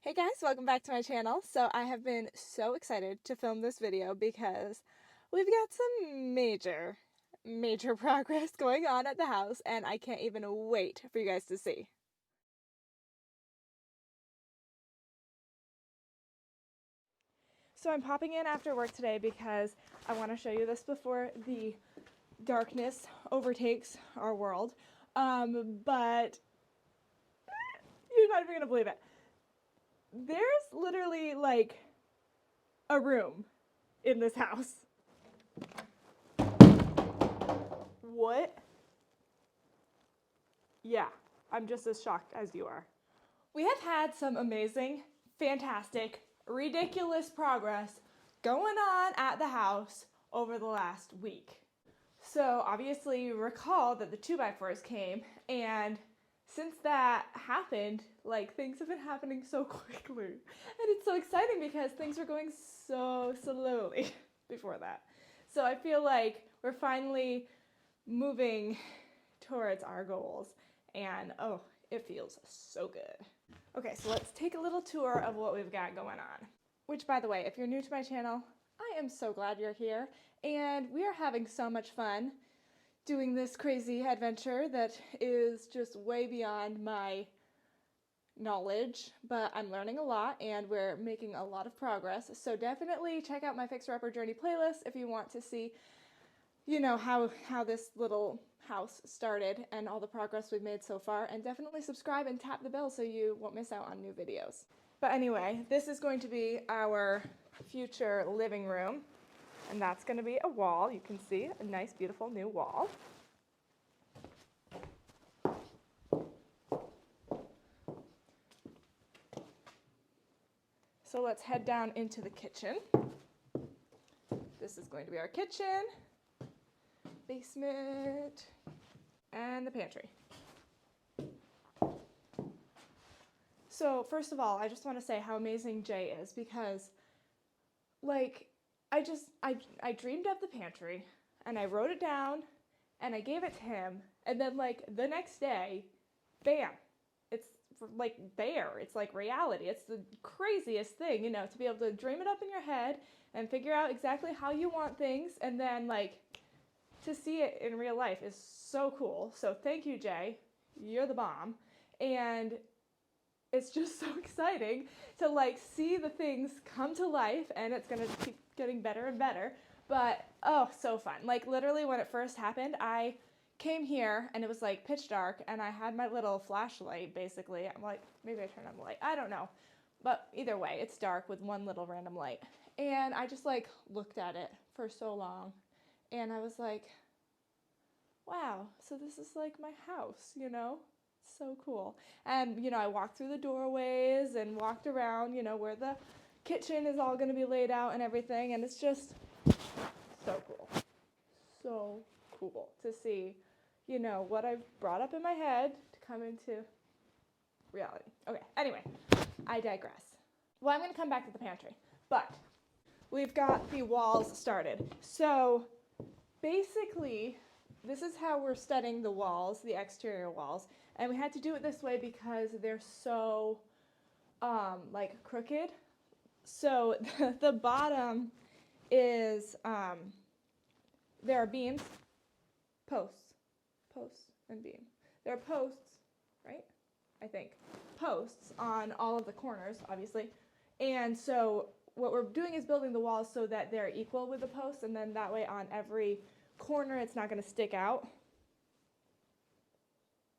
Hey guys, welcome back to my channel. So I have been so excited to film this video because we've got some major progress going on at the house and I can't even wait for you guys to see. So I'm popping in after work today because I want to show you this before the darkness overtakes our world. But you're not even going to believe it. There's literally like a room in this house. What? Yeah, I'm just as shocked as you are. We have had some amazing, fantastic, ridiculous progress going on at the house over the last week. So obviously you recall that the 2x4s came, and since that happened, like, things have been happening so quickly. And it's so exciting because things were going so slowly before that. So I feel like we're finally moving towards our goals, and oh, it feels so good. Okay, so let's take a little tour of what we've got going on. Which, by the way, if you're new to my channel, I am so glad you're here, and we are having so much fun doing this crazy adventure that is just way beyond my knowledge, but I'm learning a lot and we're making a lot of progress. So definitely check out my Fixer Upper Journey playlist if you want to see, you know, how this little house started and all the progress we've made so far, and definitely subscribe and tap the bell so you won't miss out on new videos. But anyway, this is going to be our future living room, and that's going to be a wall. You can see a nice beautiful new wall. So let's head down into the kitchen. This is going to be our kitchen, basement, and the pantry. So first of all, I just want to say how amazing Jay is, because like I dreamed of the pantry and I wrote it down and I gave it to him, and then like the next day, bam, it's like there. It's like reality. It's the craziest thing, you know, to be able to dream it up in your head and figure out exactly how you want things, and then like to see it in real life is so cool. So thank you, Jay. You're the bomb. And it's just so exciting to like see the things come to life, and it's gonna keep getting better and better. But oh, so fun. Like literally when it first happened, I came here and it was like pitch dark and I had my little flashlight basically. I'm like, maybe I turned on the light, I don't know. But either way, it's dark with one little random light. And I just like looked at it for so long and I was like, wow, so this is like my house, you know? So cool. And, you know, I walked through the doorways and walked around, you know, where the kitchen is all going to be laid out and everything. And it's just so cool. So cool to see, you know, what I've brought up in my head to come into reality. Okay, anyway, I digress. Well, I'm going to come back to the pantry, but we've got the walls started. So basically, this is how we're studying the walls, the exterior walls, and we had to do it this way because they're so like crooked. So the bottom is there are beams, posts, and beam. There are posts, right? I think posts on all of the corners, obviously, and so what we're doing is building the walls so that they're equal with the posts, and then that way on every corner it's not going to stick out.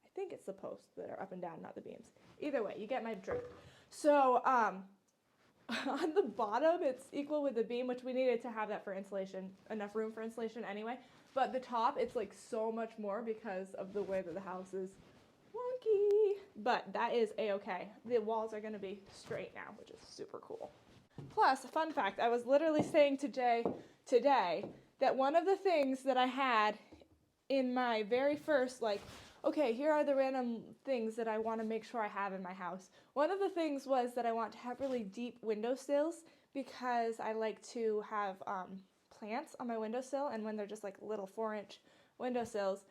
I think it's the posts that are up and down, not the beams. Either way, you get my drift. So on the bottom it's equal with the beam, which we needed to have that for insulation, enough room for insulation anyway. But the top, it's like so much more because of the way that the house is wonky. But that is a-okay. The walls are going to be straight now, which is super cool. Plus, fun fact, I was literally saying to Jay today that one of the things that I had in my very first, like, okay, here are the random things that I want to make sure I have in my house. One of the things was that I want to have really deep windowsills because I like to have plants on my windowsill, and when they're just like little 4-inch windowsills,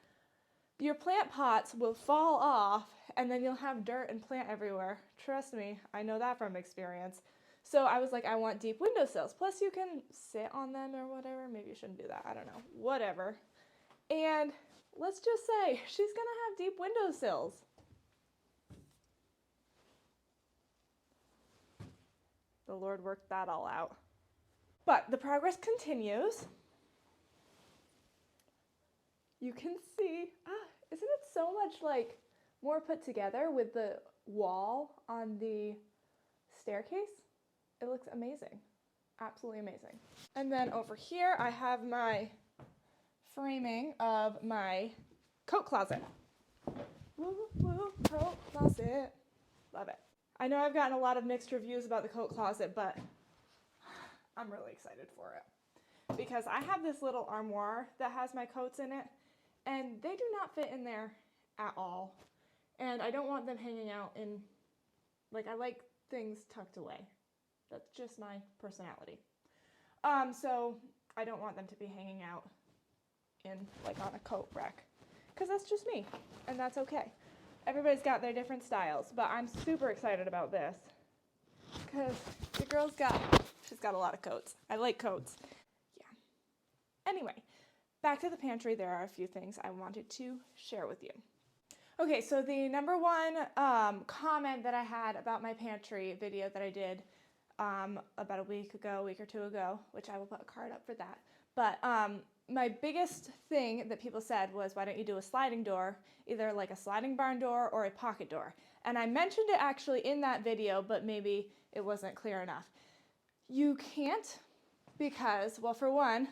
your plant pots will fall off and then you'll have dirt and plant everywhere. Trust me, I know that from experience. So I was like, I want deep windowsills. Plus you can sit on them or whatever. Maybe you shouldn't do that. I don't know. Whatever. And let's just say she's gonna have deep windowsills. The Lord worked that all out. But the progress continues. You can see, isn't it so much like more put together with the wall on the staircase? It looks amazing. Absolutely amazing. And then over here I have my framing of my coat closet. Woo, woo, coat closet. Love it. I know I've gotten a lot of mixed reviews about the coat closet, but I'm really excited for it. Because I have this little armoire that has my coats in it, and they do not fit in there at all. And I don't want them hanging out in, like, I like things tucked away. That's just my personality. So I don't want them to be hanging out in, like, on a coat rack, because that's just me, and that's okay. Everybody's got their different styles, but I'm super excited about this because the girl's she's got a lot of coats. I like coats. Yeah. Anyway, back to the pantry. There are a few things I wanted to share with you. Okay, so the number one comment that I had about my pantry video that I did about a week or two ago, which I will put a card up for that. But my biggest thing that people said was, why don't you do a sliding door, either like a sliding barn door or a pocket door? And I mentioned it actually in that video, but maybe it wasn't clear enough. You can't because, well, for one,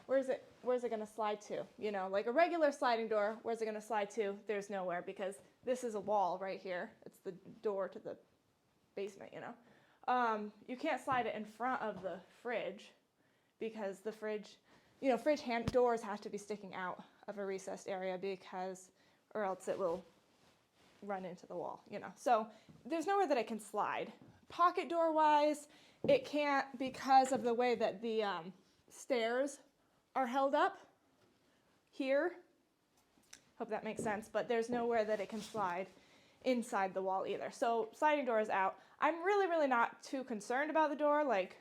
where's it going to slide to? You know, like a regular sliding door, where's it going to slide to? There's nowhere, because this is a wall right here. It's the door to the basement, you know. You can't slide it in front of the fridge, because the fridge doors have to be sticking out of a recessed area, or else it will run into the wall, you know. So there's nowhere that it can slide. Pocket door wise, it can't, because of the way that the stairs are held up here. Hope that makes sense, but there's nowhere that it can slide inside the wall either. So sliding door is out. I'm really, really not too concerned about the door. Like,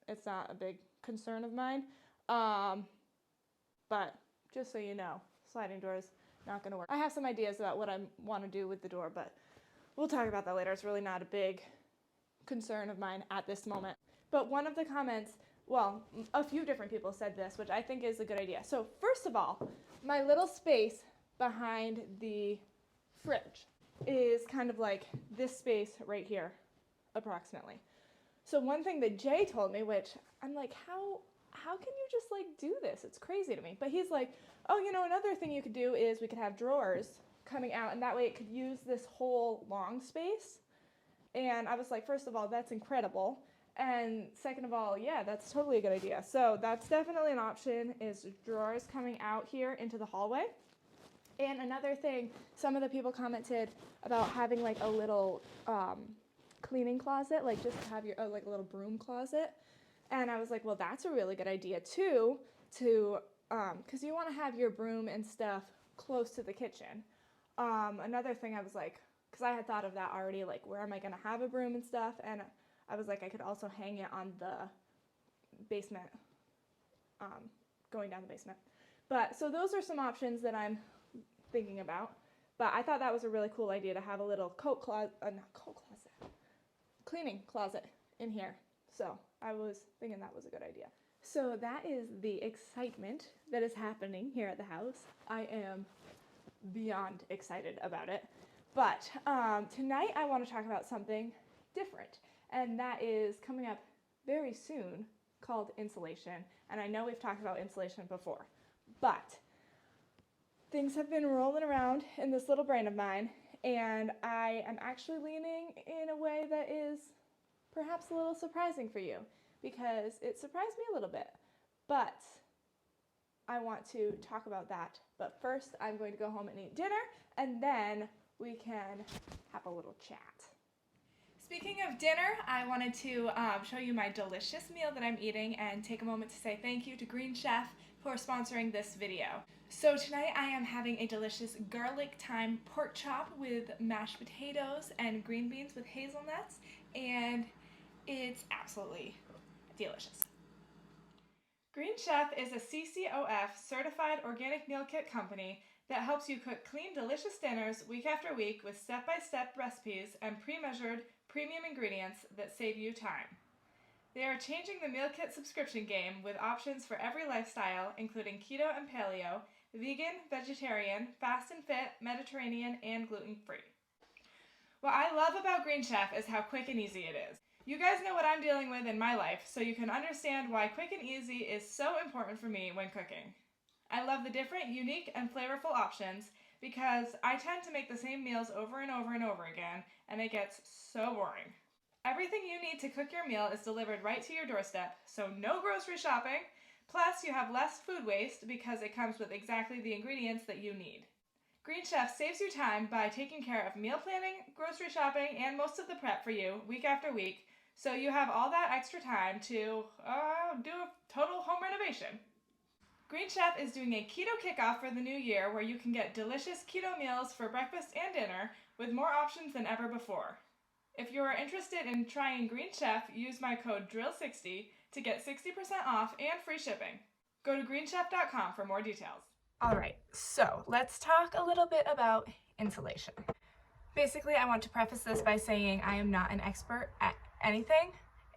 it's not a big concern of mine. But just so you know, sliding door is not going to work. I have some ideas about what I want to do with the door, but we'll talk about that later. It's really not a big concern of mine at this moment. But one of the comments, well, a few different people said this, which I think is a good idea. So first of all, my little space behind the fridge is kind of like this space right here, approximately. So one thing that Jay told me, which I'm like, how can you just like do this? It's crazy to me. But he's like, oh, you know, another thing you could do is we could have drawers coming out, and that way it could use this whole long space. And I was like, first of all, that's incredible. And second of all, yeah, that's totally a good idea. So that's definitely an option, is drawers coming out here into the hallway. And another thing, some of the people commented about having like a little cleaning closet, like just have your like a little broom closet. And I was like, well, that's a really good idea too, because you want to have your broom and stuff close to the kitchen. Another thing I was like, because I had thought of that already, like where am I going to have a broom and stuff, and I was like, I could also hang it on the basement, going down the basement. But so those are some options that I'm thinking about. But I thought that was a really cool idea to have a little cleaning closet in here. So I was thinking that was a good idea. So that is the excitement that is happening here at the house. I am beyond excited about it. But tonight I want to talk about something different, and that is coming up very soon, called insulation. And I know we've talked about insulation before, but things have been rolling around in this little brain of mine, and I am actually leaning in a way that is perhaps a little surprising for you, because it surprised me a little bit. But I want to talk about that. But first, I'm going to go home and eat dinner, and then we can have a little chat. Speaking of dinner, I wanted to show you my delicious meal that I'm eating and take a moment to say thank you to Green Chef for sponsoring this video. So tonight I am having a delicious garlic thyme pork chop with mashed potatoes and green beans with hazelnuts, and it's absolutely delicious. Green Chef is a CCOF certified organic meal kit company that helps you cook clean, delicious dinners week after week with step-by-step recipes and pre-measured premium ingredients that save you time. They are changing the meal kit subscription game with options for every lifestyle, including keto and paleo, vegan, vegetarian, fast and fit, Mediterranean, and gluten-free. What I love about Green Chef is how quick and easy it is. You guys know what I'm dealing with in my life, so you can understand why quick and easy is so important for me when cooking. I love the different, unique, and flavorful options because I tend to make the same meals over and over and over again, and it gets so boring. Everything you need to cook your meal is delivered right to your doorstep, so no grocery shopping. Plus, you have less food waste because it comes with exactly the ingredients that you need. Green Chef saves you time by taking care of meal planning, grocery shopping, and most of the prep for you week after week, so you have all that extra time to do a total home renovation. Green Chef is doing a keto kickoff for the new year where you can get delicious keto meals for breakfast and dinner with more options than ever before. If you are interested in trying Green Chef, use my code DRILL60 to get 60% off and free shipping. Go to greenchef.com for more details. Alright, so let's talk a little bit about insulation. Basically, I want to preface this by saying I am not an expert at anything,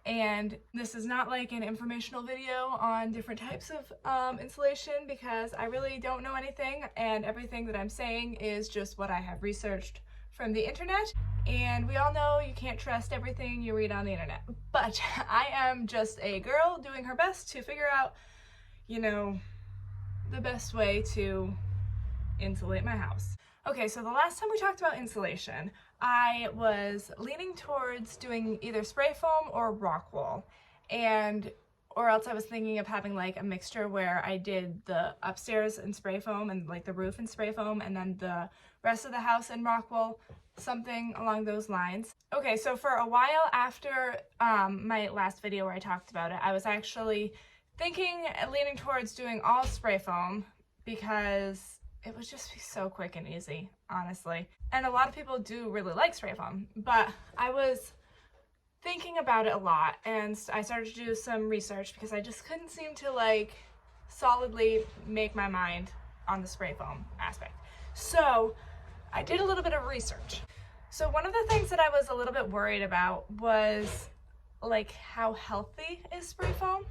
and this is not like an informational video on different types of insulation because I really don't know anything, and everything that I'm saying is just what I have researched from the internet. And we all know you can't trust everything you read on the internet. But I am just a girl doing her best to figure out, the best way to insulate my house. Okay, so the last time we talked about insulation, I was leaning towards doing either spray foam or Rockwool. Or else I was thinking of having like a mixture where I did the upstairs in spray foam and like the roof in spray foam and then the rest of the house in Rockwool, something along those lines. Okay, so for a while after my last video where I talked about it, I was actually leaning towards doing all spray foam because it would just be so quick and easy, honestly. And a lot of people do really like spray foam, but I was thinking about it a lot and I started to do some research because I just couldn't seem to like solidly make my mind on the spray foam aspect. So I did a little bit of research. So one of the things that I was a little bit worried about was like how healthy is spray foam.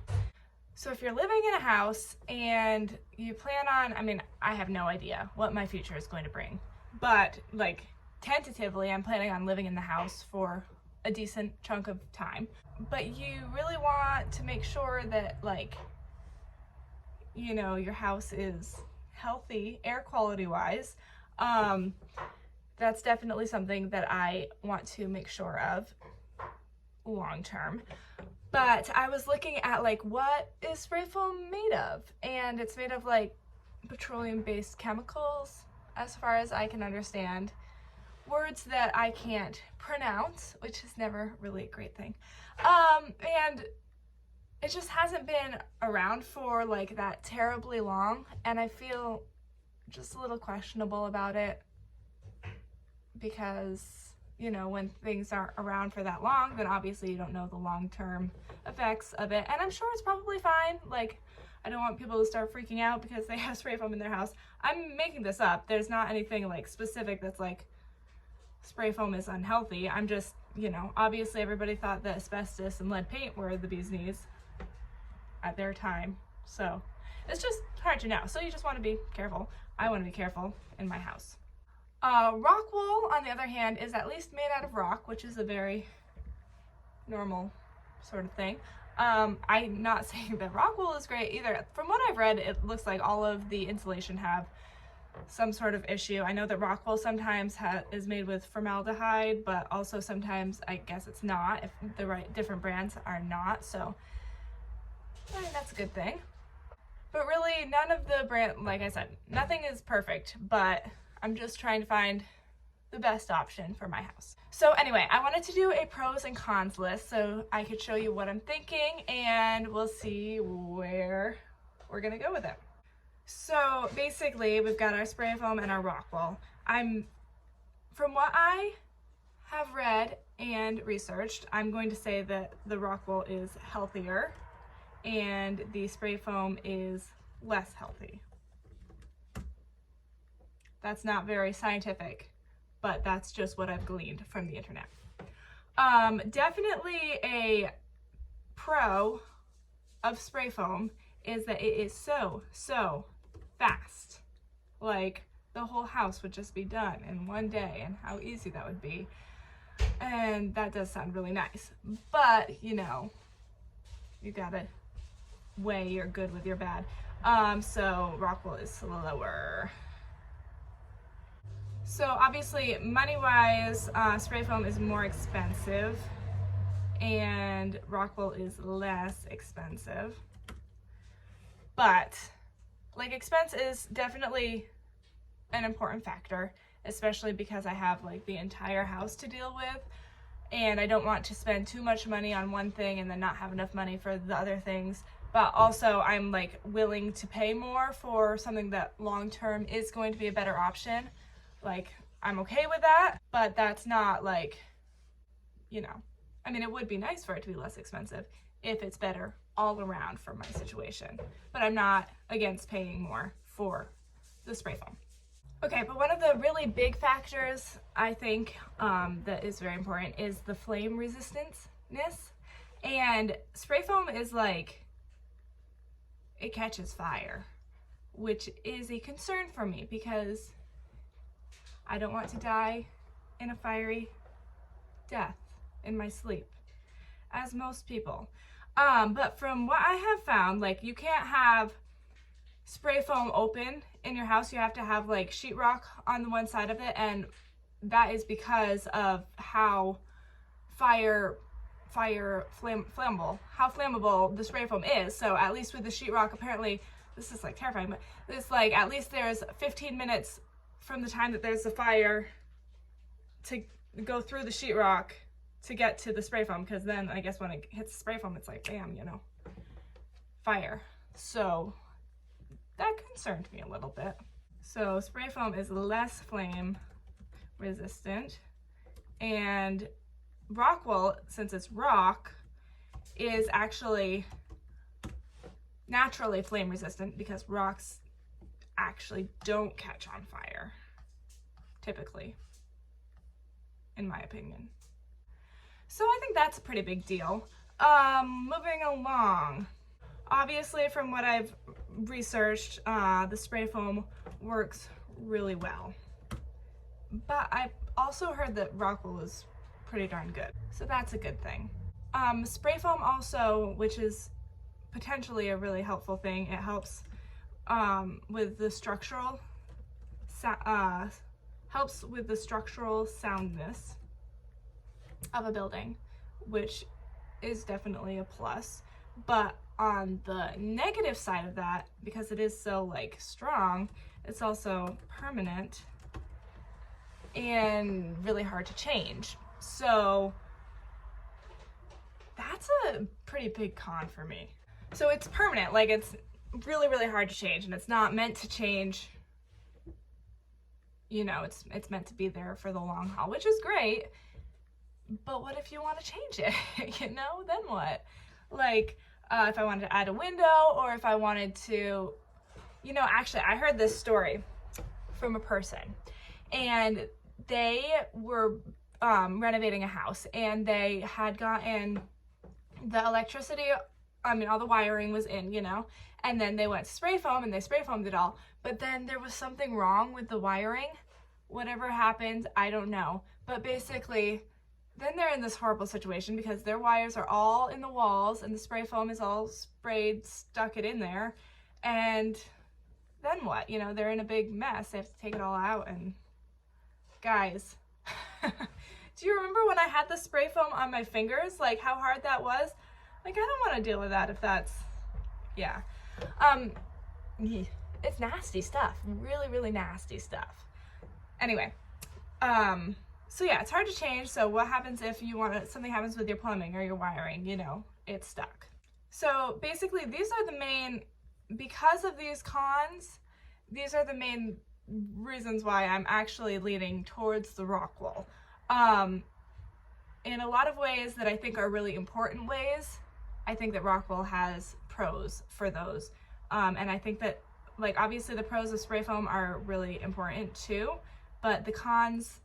So if you're living in a house and you plan on, I have no idea what my future is going to bring, but like tentatively I'm planning on living in the house for a decent chunk of time. But you really want to make sure that your house is healthy air quality wise. That's definitely something that I want to make sure of long term. But I was looking at what is spray foam made of, and it's made of petroleum based chemicals as far as I can understand. Words that I can't pronounce, which is never really a great thing. And it just hasn't been around for that terribly long, and I feel just a little questionable about it because when things aren't around for that long, then obviously you don't know the long-term effects of it. And I'm sure it's probably fine. I don't want people to start freaking out because they have spray foam in their house. I'm making this up. There's not anything specific that's spray foam is unhealthy. I'm just, obviously everybody thought that asbestos and lead paint were the bee's knees at their time. So it's just hard to know. So you just want to be careful. I want to be careful in my house. Rockwool, on the other hand, is at least made out of rock, which is a very normal sort of thing. I'm not saying that Rockwool is great either. From what I've read, it looks like all of the insulation have some sort of issue. I know that Rockwool sometimes is made with formaldehyde, but also sometimes I guess it's not, if the different brands are not, so I think that's a good thing. But really, none of the like I said, nothing is perfect, but I'm just trying to find the best option for my house. So anyway, I wanted to do a pros and cons list so I could show you what I'm thinking, and we'll see where we're gonna go with it. So basically, we've got our spray foam and our Rockwool. From what I have read and researched, I'm going to say that the Rockwool is healthier and the spray foam is less healthy. That's not very scientific, but that's just what I've gleaned from the internet. Definitely a pro of spray foam is that it is so fast. Like, the whole house would just be done in one day, and how easy that would be. And that does sound really nice. But, you know, you gotta weigh your good with your bad. So Rockwool is slower. So obviously, money-wise, spray foam is more expensive and Rockwool is less expensive. But, like, expense is definitely an important factor, especially because I have, like, the entire house to deal with, and I don't want to spend too much money on one thing and then not have enough money for the other things. But also, I'm, like, willing to pay more for something that long-term is going to be a better option. Like, I'm okay with that, but that's not, like, you know, I mean, it would be nice for it to be less expensive if it's better all around for my situation. But I'm not against paying more for the spray foam. Okay, but one of the really big factors I think that is very important is the flame resistance-ness. And spray foam is like, it catches fire, which is a concern for me because I don't want to die in a fiery death in my sleep, as most people. But from what I have found, like, you can't have spray foam open in your house. You have to have, like, sheetrock on the one side of it, and that is because of how flammable the spray foam is. So at least with the sheetrock, apparently, this is, like, terrifying, but it's like at least there's 15 minutes from the time that there's a fire to go through the sheetrock to get to the spray foam, because then I guess when it hits the spray foam, it's like, bam, you know, fire. So that concerned me a little bit. So spray foam is less flame resistant, and Rockwool, since it's rock, is actually naturally flame resistant because rocks actually don't catch on fire, typically, in my opinion. So I think that's a pretty big deal. Moving along. Obviously, from what I've researched, the spray foam works really well. But I've also heard that Rockwool is pretty darn good. So that's a good thing. Spray foam also, which is potentially a really helpful thing, it helps with the structural soundness of a building, which is definitely a plus. But on the negative side of that, because it is so, like, strong, it's also permanent and really hard to change. So that's a pretty big con for me. So it's permanent, like, it's really hard to change, and it's not meant to change, you know, it's meant to be there for the long haul, which is great. But what if you want to change it? You know, then what? Like, if I wanted to add a window, or if I wanted to, you know, actually, I heard this story from a person, and they were renovating a house, and they had gotten the electricity, I mean, all the wiring was in, you know, and then they went to spray foam, and they spray foamed it all, but then there was something wrong with the wiring. Whatever happened, I don't know. But basically, then they're in this horrible situation because their wires are all in the walls and the spray foam is all sprayed, stuck it in there. And then what? You know, they're in a big mess. They have to take it all out. And guys, do you remember when I had the spray foam on my fingers? Like, how hard that was? Like, I don't want to deal with that if that's, yeah. It's nasty stuff. Really nasty stuff. Anyway, so yeah, it's hard to change. So what happens if something happens with your plumbing or your wiring, you know, it's stuck. So basically these are the main, because of these cons, these are the main reasons why I'm actually leaning towards the Rockwool. In a lot of ways that I think are really important ways, I think that Rockwool has pros for those. And I think that, like, obviously the pros of spray foam are really important too, but the cons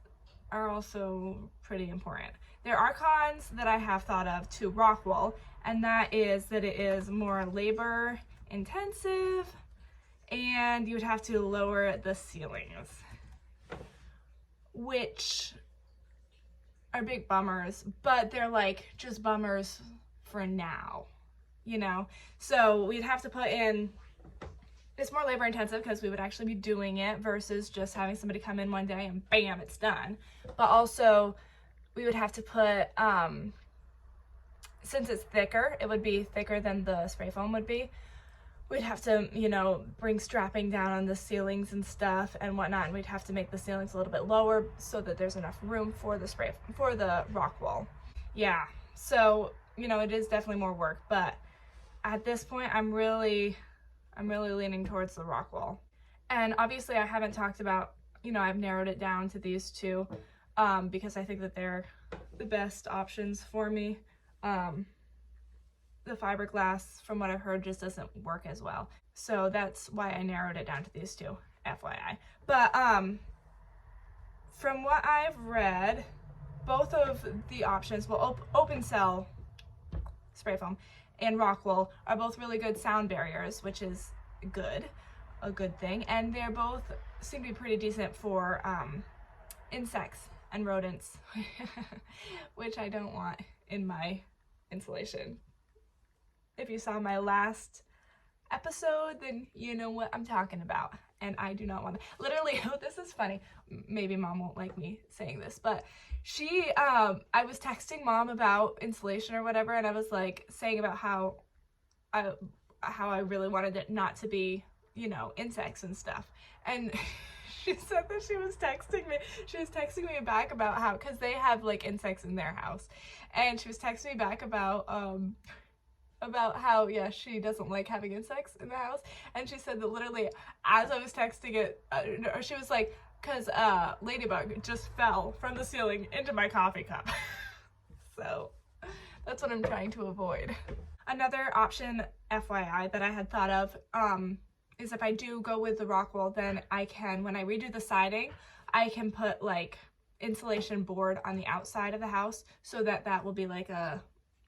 are also pretty important. There are cons that I have thought of to Rockwool, and that is that it is more labor intensive and you would have to lower the ceilings, which are big bummers, but they're like just bummers for now, you know? So we'd have to put in, it's more labor intensive because we would actually be doing it versus just having somebody come in one day and bam, it's done. But also we would have to put, since it's thicker, it would be thicker than the spray foam would be. We'd have to, you know, bring strapping down on the ceilings and stuff and whatnot, and we'd have to make the ceilings a little bit lower so that there's enough room for the Rockwool. Yeah, so, you know, it is definitely more work, but at this point, I'm really leaning towards the Rockwool. And obviously I haven't talked about, you know, I've narrowed it down to these two, because I think that they're the best options for me. The fiberglass, from what I've heard, just doesn't work as well. So that's why I narrowed it down to these two, FYI. But from what I've read, both of the options, well, open cell spray foam and Rockwool are both really good sound barriers, which is a good thing. And they're both seem to be pretty decent for insects and rodents, which I don't want in my insulation. If you saw my last episode, then you know what I'm talking about. And I do not want to, literally, this is funny. Maybe mom won't like me saying this, but I was texting mom about insulation or whatever, and I was like saying about how I really wanted it not to be, you know, insects and stuff. And she said that she was texting me back about how, because they have like insects in their house, and she was texting me back about how, yeah, she doesn't like having insects in the house. And she said that literally as I was texting it, she was like, because ladybug just fell from the ceiling into my coffee cup. So that's what I'm trying to avoid. Another option, FYI, that I had thought of is if I do go with the Rockwool, then I can, when I redo the siding, I can put like insulation board on the outside of the house, so that will be like a,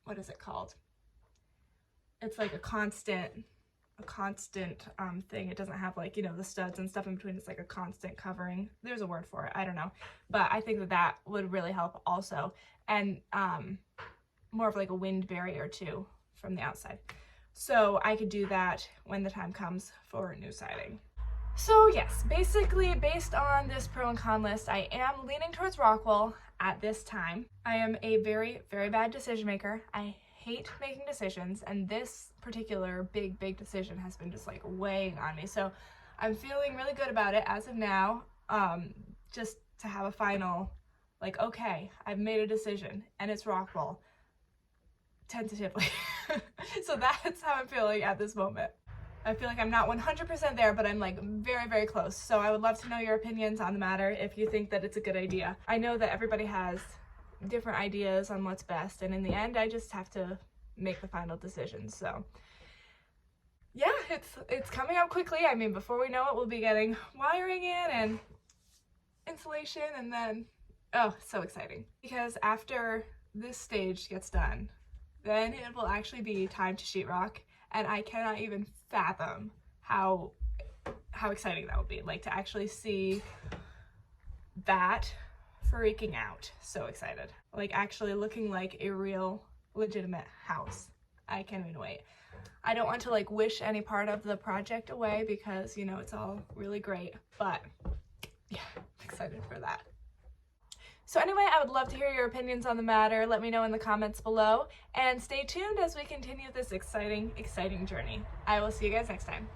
what is it called? It's like a constant thing. It doesn't have, like, you know, the studs and stuff in between. It's like a constant covering. There's a word for it, I don't know, but I think that would really help also. And more of like a wind barrier too from the outside. So I could do that when the time comes for new siding. So yes, basically based on this pro and con list, I am leaning towards Rockwool at this time. I am a very, very bad decision maker. I hate making decisions, and this particular big decision has been just like weighing on me. So I'm feeling really good about it as of now, just to have a final, like, okay, I've made a decision and it's Rockwool, tentatively. So that's how I'm feeling at this moment. I feel like I'm not 100% there, but I'm like very, very close. So I would love to know your opinions on the matter if you think that it's a good idea. I know that everybody has different ideas on what's best, and in the end I just have to make the final decision. So yeah, it's coming up quickly. I mean, before we know it, we'll be getting wiring in and insulation, and then, oh, so exciting, because after this stage gets done, then it will actually be time to sheetrock, and I cannot even fathom how exciting that would be, like, to actually see that freaking out. So excited, like actually looking like a real legitimate house. I can't even wait. I don't want to like wish any part of the project away because, you know, it's all really great, but yeah, I'm excited for that. So anyway, I would love to hear your opinions on the matter. Let me know in the comments below, and stay tuned as we continue this exciting journey. I will see you guys next time.